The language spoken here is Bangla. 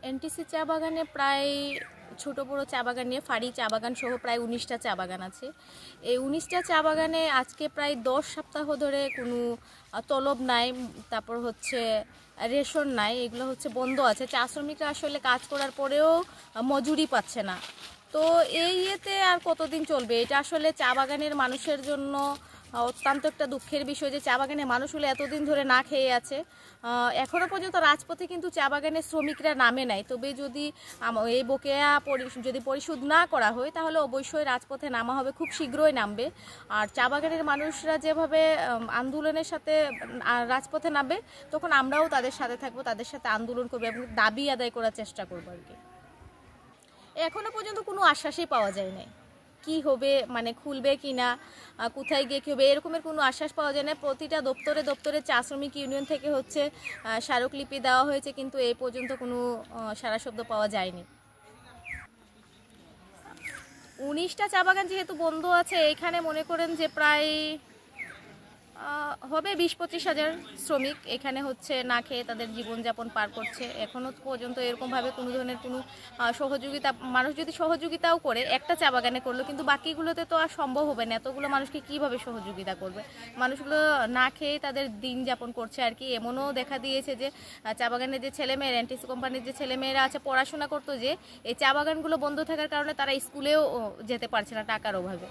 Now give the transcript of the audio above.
এনটিসি চা বাগানে প্রায় ছোট বড় চা বাগান নিয়ে ফাঁড়ি চা বাগান সহ প্রায় 19টা চা বাগান আছে। এই 19টা চা বাগানে আজকে প্রায় 10 সপ্তাহ ধরে কোনো তলব নাই, তারপর হচ্ছে রেশন নাই, এগুলো হচ্ছে বন্ধ আছে। চা শ্রমিকরা আসলে কাজ করার পরেও মজুরি পাচ্ছে না। তো এই ইয়েতে আর কতদিন চলবে? এটা আসলে চা বাগানের মানুষের জন্য অত্যন্ত একটা দুঃখের বিষয় যে চা বাগানের মানুষগুলো এতদিন ধরে না খেয়ে আছে। এখনও পর্যন্ত রাজপথে কিন্তু চা বাগানের শ্রমিকরা নামে নাই। তবে যদি এই বকেয়া যদি পরিশোধ না করা হয় তাহলে অবশ্যই রাজপথে নামা হবে, খুব শীঘ্রই নামবে। আর চা বাগানের মানুষরা যেভাবে আন্দোলনের সাথে রাজপথে নামবে, তখন আমরাও তাদের সাথে থাকবো, তাদের সাথে আন্দোলন করবো এবং দাবি আদায় করার চেষ্টা করবো আর কি। এখনো পর্যন্ত কোনো আশ্বাসই পাওয়া যায় নাই কি হবে, মানে খুলবে কি না, কোথায় গিয়ে কী হবে, এরকমের কোনো আশ্বাস পাওয়া যায় না। প্রতিটা দপ্তরে দপ্তরে চা শ্রমিক ইউনিয়ন থেকে হচ্ছে স্মারকলিপি দেওয়া হয়েছে, কিন্তু এই পর্যন্ত কোনো সারা শব্দ পাওয়া যায়নি। 19টা চা বাগান যেহেতু বন্ধ আছে, এখানে মনে করেন যে প্রায় হবে 20-25 হাজার শ্রমিক এখানে হচ্ছে না খেয়ে তাদের জীবনযাপন পার করছে। এখনও পর্যন্ত এরকমভাবে কোনো ধরনের কোনো সহযোগিতা, মানুষ যদি সহযোগিতাও করে একটা চা বাগানে করলো, কিন্তু বাকিগুলোতে তো আর সম্ভব হবে না। এতগুলো মানুষকে কীভাবে সহযোগিতা করবে? মানুষগুলো না খেয়েই তাদের দিন যাপন করছে আর কি। এমনও দেখা দিয়েছে যে চা বাগানের যে ছেলেমেয়েরা, এনটিসি কোম্পানির যে ছেলেমেয়েরা আছে পড়াশোনা করতো, যে এই চা বাগানগুলো বন্ধ থাকার কারণে তারা স্কুলেও যেতে পারছে না টাকার অভাবে।